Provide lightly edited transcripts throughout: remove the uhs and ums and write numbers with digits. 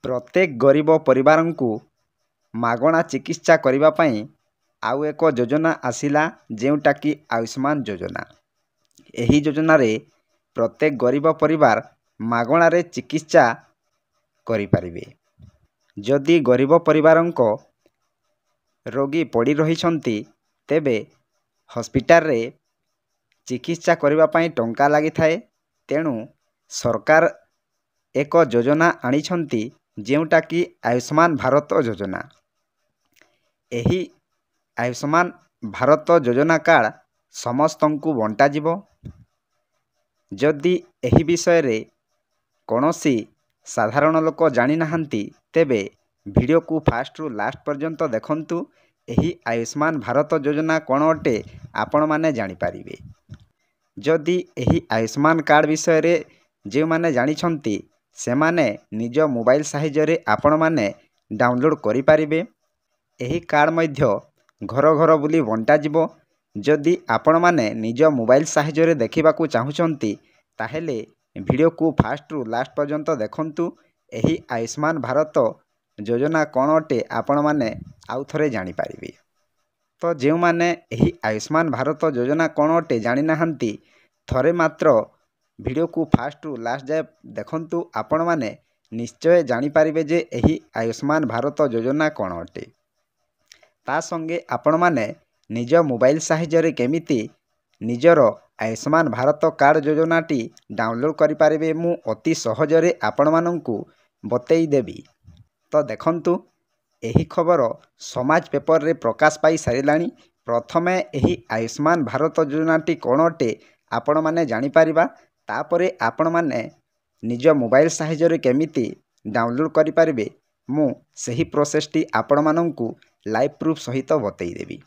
ପ୍ରତ୍ୟେକ ଗରିବ ପରିବାରଙ୍କୁ ମାଗଣା ଚିକିତ୍ସା କରିବା ପାଇଁ ଆଉ ଏକ ଯୋଜନା ଆସିଲା, ଯେଉଁଟାକି ଆୟୁଷ୍ମାନ ଯୋଜନା। ଏହି ଯୋଜନାରେ ପ୍ରତ୍ୟେକ ଗରିବ ପରିବାର ମାଗଣାରେ ଚିକିତ୍ସା କରିପାରିବେ। ଯଦି ଗରିବ ପରିବାରଙ୍କ ରୋଗୀ ପଡ଼ି ରହିଛନ୍ତି, ତେବେ ହସ୍ପିଟାଲରେ ଚିକିତ୍ସା କରିବା ପାଇଁ ଟଙ୍କା ଲାଗିଥାଏ। ତେଣୁ ସରକାର ଏକ ଯୋଜନା ଆଣିଛନ୍ତି, ଯେଉଁଟାକି ଆୟୁଷ୍ମାନ ଭାରତ ଯୋଜନା। ଏହି ଆୟୁଷ୍ମାନ ଭାରତ ଯୋଜନା କାର୍ଡ଼ ସମସ୍ତଙ୍କୁ ବଣ୍ଟାଯିବ। ଯଦି ଏହି ବିଷୟରେ କୌଣସି ସାଧାରଣ ଲୋକ ଜାଣିନାହାନ୍ତି, ତେବେ ଭିଡ଼ିଓକୁ ଫାଷ୍ଟରୁ ଲାଷ୍ଟ ପର୍ଯ୍ୟନ୍ତ ଦେଖନ୍ତୁ। ଏହି ଆୟୁଷ୍ମାନ ଭାରତ ଯୋଜନା କ'ଣ ଅଟେ ଆପଣମାନେ ଜାଣିପାରିବେ। ଯଦି ଏହି ଆୟୁଷ୍ମାନ କାର୍ଡ଼ ବିଷୟରେ ଯେଉଁମାନେ ଜାଣିଛନ୍ତି, ସେମାନେ ନିଜ ମୋବାଇଲ ସାହାଯ୍ୟରେ ଆପଣମାନେ ଡାଉନଲୋଡ଼ କରିପାରିବେ। ଏହି କାର୍ଡ଼ ମଧ୍ୟ ଘର ଘର ବୁଲି ବଣ୍ଟାଯିବ। ଯଦି ଆପଣମାନେ ନିଜ ମୋବାଇଲ ସାହାଯ୍ୟରେ ଦେଖିବାକୁ ଚାହୁଁଛନ୍ତି, ତାହେଲେ ଭିଡ଼ିଓକୁ ଫାଷ୍ଟରୁ ଲାଷ୍ଟ ପର୍ଯ୍ୟନ୍ତ ଦେଖନ୍ତୁ। ଏହି ଆୟୁଷ୍ମାନ ଭାରତ ଯୋଜନା କ'ଣ ଅଟେ ଆପଣମାନେ ଆଉ ଥରେ ଜାଣିପାରିବେ। ତ ଯେଉଁମାନେ ଏହି ଆୟୁଷ୍ମାନ ଭାରତ ଯୋଜନା କ'ଣ ଅଟେ ଜାଣିନାହାନ୍ତି, ଥରେ ମାତ୍ର ଭିଡ଼ିଓକୁ ଫାଷ୍ଟରୁ ଲାଷ୍ଟ ଯାଏ ଦେଖନ୍ତୁ। ଆପଣମାନେ ନିଶ୍ଚୟ ଜାଣିପାରିବେ ଯେ ଏହି ଆୟୁଷ୍ମାନ ଭାରତ ଯୋଜନା କ'ଣ ଅଟେ। ତା ସଙ୍ଗେ ଆପଣମାନେ ନିଜ ମୋବାଇଲ ସାହାଯ୍ୟରେ କେମିତି ନିଜର ଆୟୁଷ୍ମାନ ଭାରତ କାର୍ଡ଼ ଯୋଜନାଟି ଡାଉନଲୋଡ଼ କରିପାରିବେ, ମୁଁ ଅତି ସହଜରେ ଆପଣମାନଙ୍କୁ ବତେଇ ଦେବି। ତ ଦେଖନ୍ତୁ, ଏହି ଖବର ସମାଜ ପେପରରେ ପ୍ରକାଶ ପାଇ ସାରିଲାଣି। ପ୍ରଥମେ ଏହି ଆୟୁଷ୍ମାନ ଭାରତ ଯୋଜନାଟି କ'ଣ ଅଟେ ଆପଣମାନେ ଜାଣିପାରିବା। ତାପରେ ଆପଣମାନେ ନିଜ ମୋବାଇଲ ସାହାଯ୍ୟରେ କେମିତି ଡାଉନଲୋଡ଼ କରିପାରିବେ, ମୁଁ ସେହି ପ୍ରୋସେସଟି ଆପଣମାନଙ୍କୁ ଲାଇଭ୍ ପ୍ରୁଫ୍ ସହିତ ବତେଇ ଦେବି।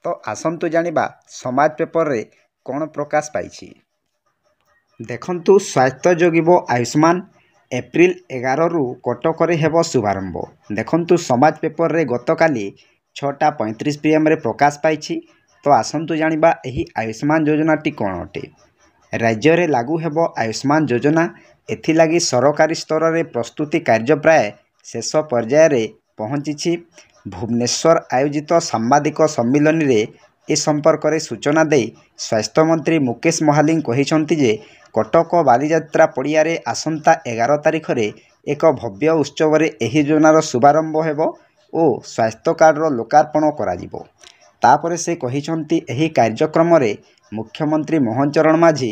ତ ଆସନ୍ତୁ ଜାଣିବା ସମାଜ ପେପରରେ କ'ଣ ପ୍ରକାଶ ପାଇଛି। ଦେଖନ୍ତୁ, ସ୍ୱାସ୍ଥ୍ୟ ଯୋଗିବ ଆୟୁଷ୍ମାନ, ଏପ୍ରିଲ 11ରୁ କଟକରେ ହେବ ଶୁଭାରମ୍ଭ। ଦେଖନ୍ତୁ, ସମାଜ ପେପରରେ ଗତକାଲି 6:35 PM ପ୍ରକାଶ ପାଇଛି। ତ ଆସନ୍ତୁ ଜାଣିବା ଏହି ଆୟୁଷ୍ମାନ ଯୋଜନାଟି କ'ଣ ଅଟେ। ରାଜ୍ୟରେ ଲାଗୁ ହେବ ଆୟୁଷ୍ମାନ ଯୋଜନା। ଏଥିଲାଗି ସରକାରୀ ସ୍ତରରେ ପ୍ରସ୍ତୁତି କାର୍ଯ୍ୟ ପ୍ରାୟ ଶେଷ ପର୍ଯ୍ୟାୟରେ ପହଞ୍ଚିଛି। ଭୁବନେଶ୍ୱର ଆୟୋଜିତ ସାମ୍ବାଦିକ ସମ୍ମିଳନୀରେ ଏ ସମ୍ପର୍କରେ ସୂଚନା ଦେଇ ସ୍ୱାସ୍ଥ୍ୟମନ୍ତ୍ରୀ ମୁକେଶ ମହାଲିକ କହିଛନ୍ତି ଯେ, କଟକ ବାଲିଯାତ୍ରା ପଡ଼ିଆରେ ଆସନ୍ତା 11 ତାରିଖରେ ଏକ ଭବ୍ୟ ଉତ୍ସବରେ ଏହି ଯୋଜନାର ଶୁଭାରମ୍ଭ ହେବ ଓ ସ୍ୱାସ୍ଥ୍ୟ କାର୍ଡ଼ର ଲୋକାର୍ପଣ କରାଯିବ। ତାପରେ ସେ କହିଛନ୍ତି, ଏହି କାର୍ଯ୍ୟକ୍ରମରେ ମୁଖ୍ୟମନ୍ତ୍ରୀ ମୋହନ ଚରଣ ମାଝୀ,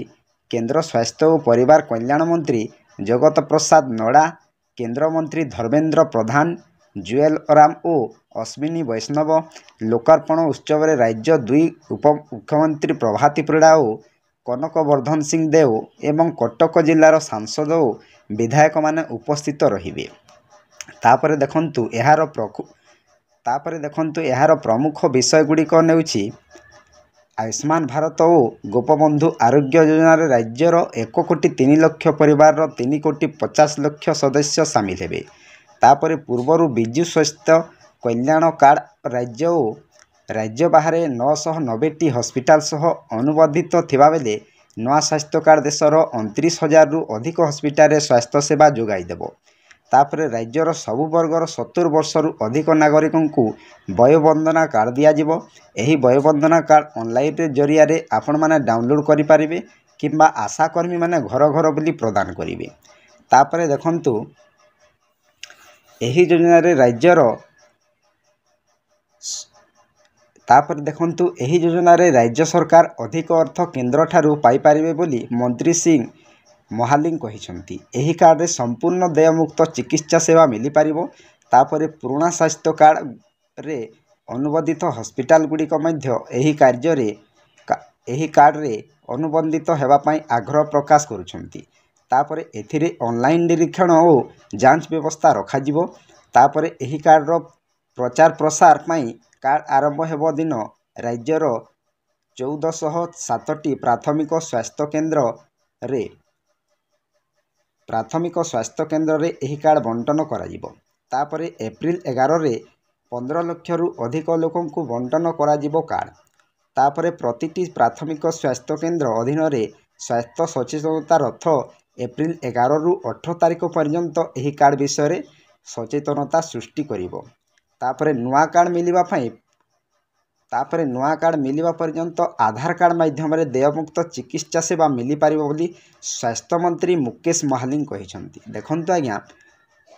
କେନ୍ଦ୍ର ସ୍ୱାସ୍ଥ୍ୟ ଓ ପରିବାର କଲ୍ୟାଣ ମନ୍ତ୍ରୀ ଜଗତ ପ୍ରସାଦ ନଡ୍ଡା, କେନ୍ଦ୍ରମନ୍ତ୍ରୀ ଧର୍ମେନ୍ଦ୍ର ପ୍ରଧାନ, ଜୁଏଲ ଓରାମ ଓ ଅଶ୍ୱିନୀ ବୈଷ୍ଣବ ଲୋକାର୍ପଣ ଉତ୍ସବରେ ରାଜ୍ୟ 2 ଉପମୁଖ୍ୟମନ୍ତ୍ରୀ ପ୍ରଭାତୀ ପରିଡ଼ା ଓ କନକ ବର୍ଦ୍ଧନ ସିଂ ଦେଓ ଏବଂ କଟକ ଜିଲ୍ଲାର ସାଂସଦ ଓ ବିଧାୟକମାନେ ଉପସ୍ଥିତ ରହିବେ। ତାପରେ ଦେଖନ୍ତୁ ଏହାର ପ୍ରମୁଖ ବିଷୟଗୁଡ଼ିକ ନେଉଛି ଆୟୁଷ୍ମାନ ଭାରତ ଓ ଗୋପବନ୍ଧୁ ଆରୋଗ୍ୟ ଯୋଜନାରେ ରାଜ୍ୟର 1,03,00,000 ପରିବାରର 3,50,00,000 ସଦସ୍ୟ ସାମିଲ ହେବେ। ତାପରେ ପୂର୍ବରୁ ବିଜୁ ସ୍ୱାସ୍ଥ୍ୟ କଲ୍ୟାଣ କାର୍ଡ଼ ରାଜ୍ୟ ଓ ରାଜ୍ୟ ବାହାରେ 990ଟି ହସ୍ପିଟାଲ ସହ ଅନୁବନ୍ଧିତ ଥିବାବେଳେ ନୂଆ ସ୍ୱାସ୍ଥ୍ୟ କାର୍ଡ଼ ଦେଶର 29,000ରୁ ଅଧିକ ହସ୍ପିଟାଲରେ ସ୍ୱାସ୍ଥ୍ୟ ସେବା ଯୋଗାଇ ଦେବ। ତାପରେ ରାଜ୍ୟର ସବୁ ବର୍ଗର 70 ବର୍ଷରୁ ଅଧିକ ନାଗରିକଙ୍କୁ ବୟୋବନ୍ଦନା କାର୍ଡ଼ ଦିଆଯିବ। ଏହି ବୟୋବନ୍ଦନା କାର୍ଡ଼ ଅନଲାଇନ ଜରିଆରେ ଆପଣମାନେ ଡାଉନଲୋଡ଼ କରିପାରିବେ କିମ୍ବା ଆଶାକର୍ମୀମାନେ ଘର ଘର ବୁଲି ପ୍ରଦାନ କରିବେ। ତାପରେ ଦେଖନ୍ତୁ, ଏହି ଯୋଜନାରେ ରାଜ୍ୟ ସରକାର ଅଧିକ ଅର୍ଥ କେନ୍ଦ୍ରଠାରୁ ପାଇପାରିବେ ବୋଲି ମନ୍ତ୍ରୀ ଶ୍ରୀ ମହାଲିକ କହିଛନ୍ତି। ଏହି କାର୍ଡ଼ରେ ସମ୍ପୂର୍ଣ୍ଣ ଦେୟମୁକ୍ତ ଚିକିତ୍ସା ସେବା ମିଳିପାରିବ। ତାପରେ ପୁରୁଣା ସ୍ୱାସ୍ଥ୍ୟ କାର୍ଡ଼ରେ ଅନୁବନ୍ଧିତ ହସ୍ପିଟାଲଗୁଡ଼ିକ ମଧ୍ୟ ଏହି କାର୍ଡ଼ରେ ଅନୁବନ୍ଧିତ ହେବା ପାଇଁ ଆଗ୍ରହ ପ୍ରକାଶ କରୁଛନ୍ତି। ତାପରେ ଏଥିରେ ଅନଲାଇନ ନିରୀକ୍ଷଣ ଓ ଯାଞ୍ଚ ବ୍ୟବସ୍ଥା ରଖାଯିବ। ତାପରେ ଏହି କାର୍ଡ଼ର ପ୍ରଚାର ପ୍ରସାର ପାଇଁ କାର୍ଡ଼ ଆରମ୍ଭ ହେବ ଦିନ ରାଜ୍ୟର 1,407ଟି ପ୍ରାଥମିକ ସ୍ୱାସ୍ଥ୍ୟକେନ୍ଦ୍ରରେ ଏହି କାର୍ଡ଼ ବଣ୍ଟନ କରାଯିବ। ତାପରେ ଏପ୍ରିଲ 11ରେ 15 ଲକ୍ଷରୁ ଅଧିକ ଲୋକଙ୍କୁ ବଣ୍ଟନ କରାଯିବ କାର୍ଡ଼। ତାପରେ ପ୍ରତିଟି ପ୍ରାଥମିକ ସ୍ୱାସ୍ଥ୍ୟକେନ୍ଦ୍ର ଅଧୀନରେ ସ୍ୱାସ୍ଥ୍ୟ ସଚେତନତା ରଥ एप्रिल 11 रु 18 तारिख पर्यंत यही कार्ड विषय सचेतनता सृष्टि करिवो। तापरे नुआ कार्ड मिलिबा पर्यंत आधार कार्ड माध्यम देयमुक्त चिकित्सा सेवा मिली पारिबो बोली स्वास्थ्य मंत्री मुकेश महालिंग कहिसंती। देखंतु आज्ञा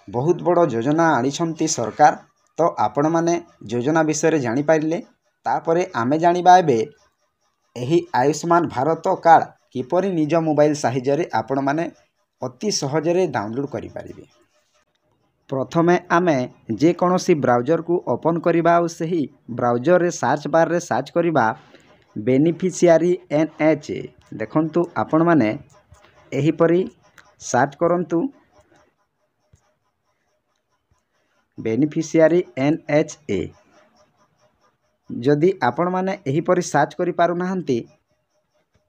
बहुत बड़ योजना आनिछंती सरकार। तो आपण माने योजना विषय जानि पारिले। तापरे आमे जानिबा एबे एही आयुष्मान भारत कार्ड किपरि निज मोबाइल साहाय्य आपण माने अति सहजरे डाउनलोड करि पारिबे। प्रथमे आमे जे कोनोसी ब्राउजर को ओपन करिबा और सही ब्राउजर रे सर्च बार रे सर्च करिबा बेनिफिशियरी NHA। देखंतु आपण माने एही परि सर्च करंतु बेनिफिशियरी NHA। जदि आपण माने एही परि सर्च करि पारु नाहंती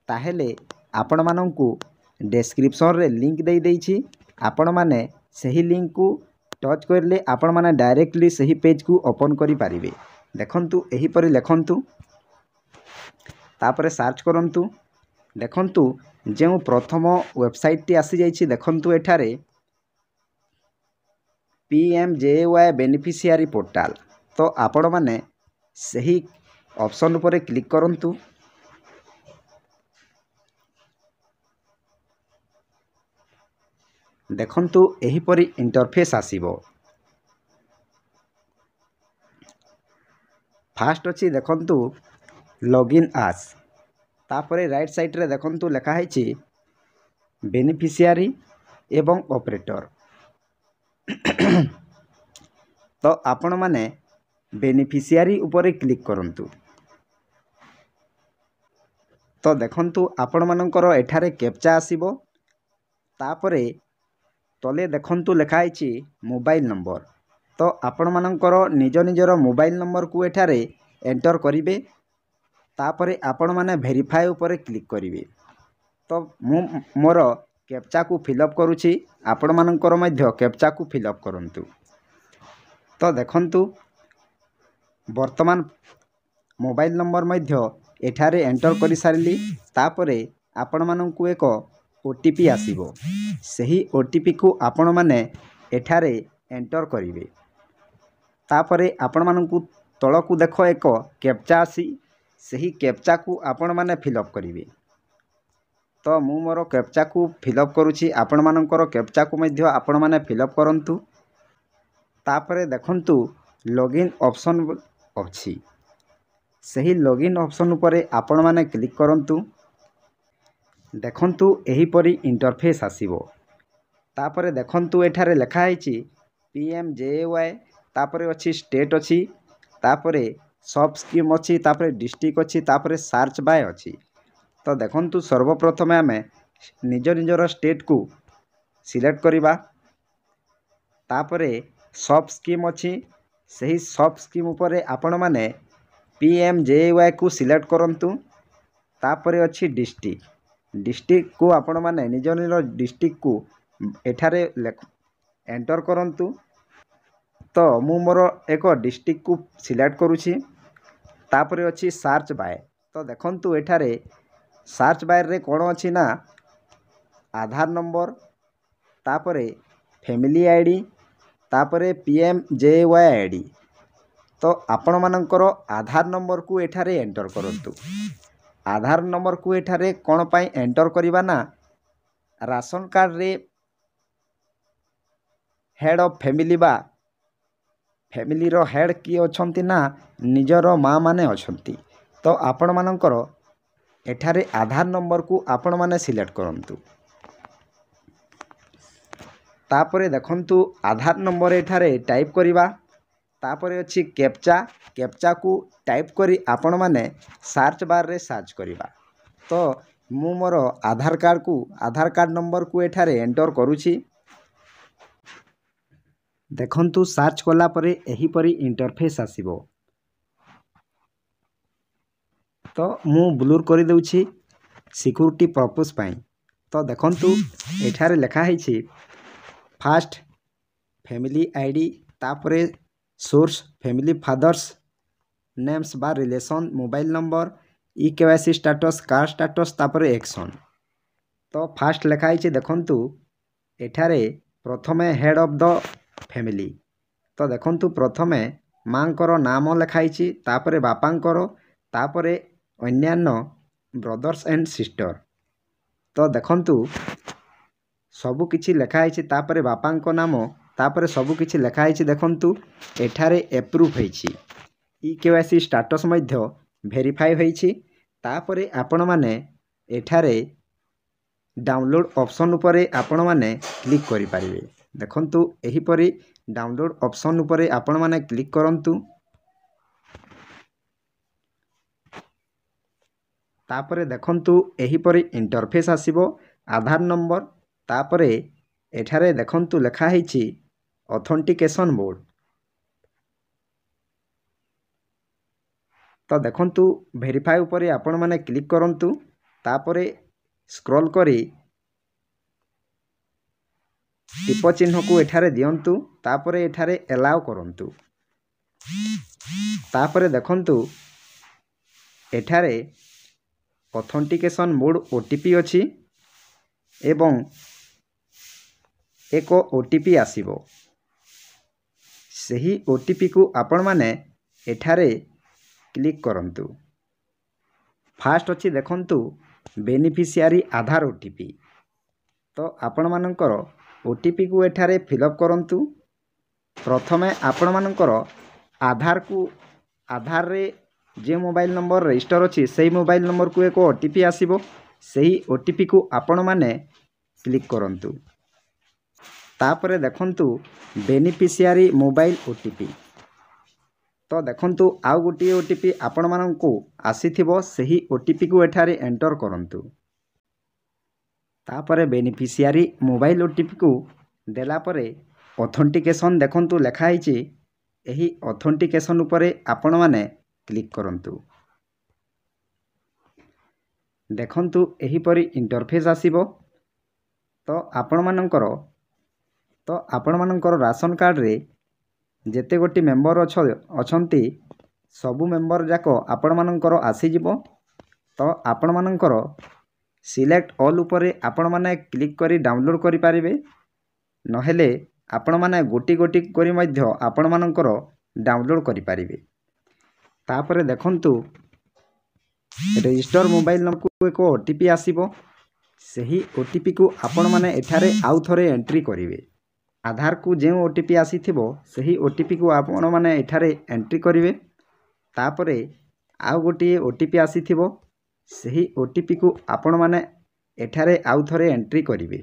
ताहेले आपण मानंकु डिस्क्रिप्शन रे लिंक दे देइछि। आपण माने सही लिंक को टच करले आपण माने डायरेक्टली सही पेज को ओपन करि पारिबे। देखंतु एही परि लेखंतु तापरे सर्च करंतु। देखंतु जेउ प्रथम वेबसाइट टी आसी जाइछि। देखंतु एठारे PMJY बेनिफिशियरी पोर्टल। तो आपण माने सही ऑप्शन ऊपर क्लिक करंतु। देखंतु एही परि इंटरफेस आसीबो। फास्ट अछि देखंतु लॉगिन आस। तापरे राइट साइड रे देखंतु लेखा हैछि बेनिफिशियरी एवं ऑपरेटर। तो आपण माने बेनिफिशियरी ऊपर क्लिक करंतु। तो देखंतु आपण मानकर एठारे कैप्चा आसीबो। तापरे तले देखंतु लेखा हैछि मोबाइल नंबर। तो आपण मानकर निज निजर मोबाइल नंबर को एठारे एंटर करिवे। तापरे आपण माने वेरीफाई ऊपर क्लिक करिवे। तो मु मोर कैप्चा को फिलअप करूछि। आपण मानकर मध्य कैप्चा को फिलअप करंतु। तो देखंतु वर्तमान मोबाइल नंबर मध्य एठारे एंटर करि सारिली। तापरे आपण मानंकु एक OTP आसीबो। सही OTP को आपण माने एठारे एंटर करिवे। तापरे आपण मानंकु तळकु देखो एक कैप्चा आसी। सही कैप्चा को आपण माने फिलअप करिवे। तो मु मोर कैप्चा को फिलअप करूछि। आपण मानकर कैप्चा को मध्य आपण माने फिलअप करंतु। तापरे देखंतु लॉगिन ऑप्शन अछि। सही लॉगिन ऑप्शन ऊपर आपण माने क्लिक करंतु। देखंतु एही परि इंटरफेस आसीबो। तापरे देखंतु एठारे लेखा हैछि PMJY। तापरे अछि स्टेट अछि। तापरे सब स्कीम अछि। तापरे डिस्ट्रिक्ट अछि। तापरे सर्च बाय अछि। तो देखंतु सर्वप्रथमे आमे निज निजर स्टेट को सिलेक्ट करिबा। तापरे सब स्कीम अछि। सही सब स्कीम ऊपर आपण माने PMJY को सिलेक्ट करंतु। तापरे अछि डिस्ट्रिक्ट को आपण माने निज निजर डिस्ट्रिक्ट को एठारे एंटर करंतु। तो मु मोर एक डिस्ट्रिक्ट को सिलेक्ट करूछि। तापरे अछि सर्च बाय। तो देखंतु एठारे सर्च बाय रे कोन अछि ना आधार नंबर। तापरे फैमिली आईडी। तापरे PMJY आईडी। तो आपण मानकर आधार नंबर को एठारे एंटर करंतु। आधार नंबर को एठारे कोन पाई एंटर करिबा ना राशन कार्ड रे हेड ऑफ फैमिली बा फैमिली रो हेड की अछंती ना निजरो माँ माने अछंती। तो आपण मानकर एठारे आधार नंबर को आपण माने सिलेक्ट करंतु। तापरे देखंतु आधार नंबर एठारे टाइप करिबा। तापरे अछि कैप्चा को टाइप करी आपण माने सर्च बार रे सर्च करिबा। तो मु मोर आधार कार्ड नंबर को एठारे एंटर करूछि। देखंतु सर्च कला परे एही परी इंटरफेस आसीबो। तो मु ब्लूर करि देउछि सिक्योरिटी पर्पस पाई। तो देखंतु एठारे लेखा हैछि फास्ट फैमिली आईडी। तापरे सोर्स फैमिली फादर्स नेम्स बा relation mobile number KYC status card status तापरे एक्शन। तो फास्ट लिखाई देखंतु एठारे प्रथमे हेड ऑफ द फैमिली। तो देखंतु प्रथमे मांकर नाम लिखाई तापरे बापांकर तापरे अन्यान्य ब्रदर्स एंड सिस्टर। तो देखंतु सबु किछि लिखाई तापरे बापांको नाम तापरे सबु किछि लिखाई देखंतु एठारे एप्रूव होईछि। इकेवाईसी स्टाटस मध्य भेरीफाई होईछि। तापरे आपण माने एठारे डाउनलोड ऑप्शन उपरे आपण माने क्लिक करि परिबे। देखंतु एही परी डाउनलोड ऑप्शन उपरे आपण माने क्लिक करंतु। तापरे देखंतु एही परी इंटरफेस आसीबो। आधार नंबर तापरे एठारे देखंतु लिखा हेछि ऑथेंटिकेशन मोड। तो देखंतु वेरीफाई उपरे आपण माने क्लिक करंतु। तापरे स्क्रॉल करी टिप चिन्ह को एठारे दियंतु। तापरे एठारे एलाउ करंतु। तापरे देखंतु एठारे ऑथेंटिकेशन मोड ओटीपी अछि एवं एक ओटीपी आसीबो। सही ओटीपी को आपण माने एठारे क्लिक करंतु। फास्ट अछि देखंतु बेनिफिशियरी आधार ओटीपी। तो आपण मानकर ओटीपी को एठारे फिलअप करंतु। प्रथमे आपण मानकर आधार रे जे मोबाइल नंबर रजिस्टर अछि सेही मोबाइल नंबर को एक ओटीपी आसीबो। सही ओटीपी को आपण माने क्लिक करंतु। तापरे देखंतु बेनिफिशियरी मोबाइल ओटीपी। तो देखंतु आउ गोटे ओटीपी आपण माननकु आसीथिबो। सही ओटीपी को एठारे एंटर करंतु। तापरे बेनिफिशियरी मोबाइल ओटीपी को देला परे ऑथेंटिकेशन देखंतु लेखा हेछि। एही ऑथेंटिकेशन उपरे आपण माने क्लिक करंतु। देखंतु एही परी इंटरफेस आसीबो। तो आपण मानकर राशन कार्ड रे जेते गोटी मेंबर अछंती सबु मेंबर जाको आपण मानकर आसी जिवो। तो आपण मानकर सिलेक्ट ऑल उपरे आपण माने क्लिक करी डाउनलोड करि पारिबे। नहेले आपण माने गोटी गोटी करी मध्य आपण मानकर डाउनलोड करि पारिबे। तापरे देखंतु रजिस्टर मोबाइल नंबर को एक ओटीपी आसीबो। सही ओटीपी को आपण माने एठारे आउ थरे एंट्री करिवे। आधार को जे ओटीपी आसीथिबो सही ओटीपी को आपण माने एठारे एंट्री करिवे। तापरे आउ गोटी ओटीपी आसीथिबो सही ओटीपी को आपण माने एठारे आउ थरे एंट्री करिवे।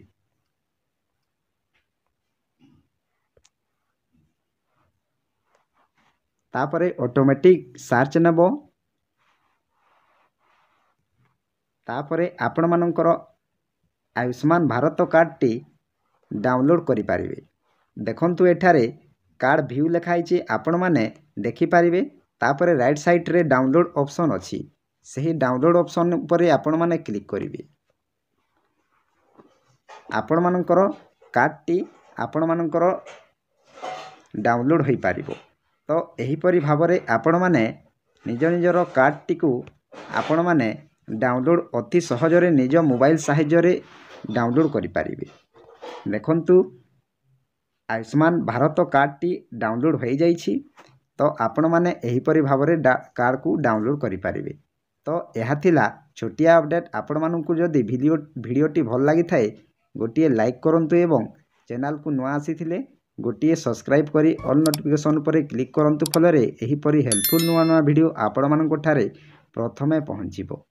तापरे ऑटोमेटिक सर्च नेबो। तापरे आपण मानकर Ayushman Bharat card T download करि पारिबे। देखंतु एठारे कार्ड व्यू लिखाई छि आपण माने देखि पारिबे। तापरे राइट साइड रे डाउनलोड ऑप्शन अछि। सही डाउनलोड ऑप्शन उपरे आपण माने क्लिक करिवे। आपण मानकर कार्ड टी आपण मानकर डाउनलोड होई पारिबो। तो एही परी भाबरे आपण माने निज निजर कार्ड टी को आपण माने डाउनलोड अति सहजरे निज मोबाइल साहाय्य डाउनलोड करि पारिबे। देखंतु Ayushman Bharat card T download हो जाइछि। तो आपण माने एही परी भाबरे कार्ड को डाउनलोड करि पारिबे। तो यह थिला छोटिया अपडेट। आपण मानकु जदि वीडियोटी भल लागि थाए गोटिए लाइक करंतु एवं चैनल को नुआ आसीथिले गोटिए सब्सक्राइब करी ऑल नोटिफिकेशन पर क्लिक करंतु। फलरे एही परी हेल्पफुल नुआ नुआ वीडियो आपण मानक ठारे प्रथमे पहुंचीबो।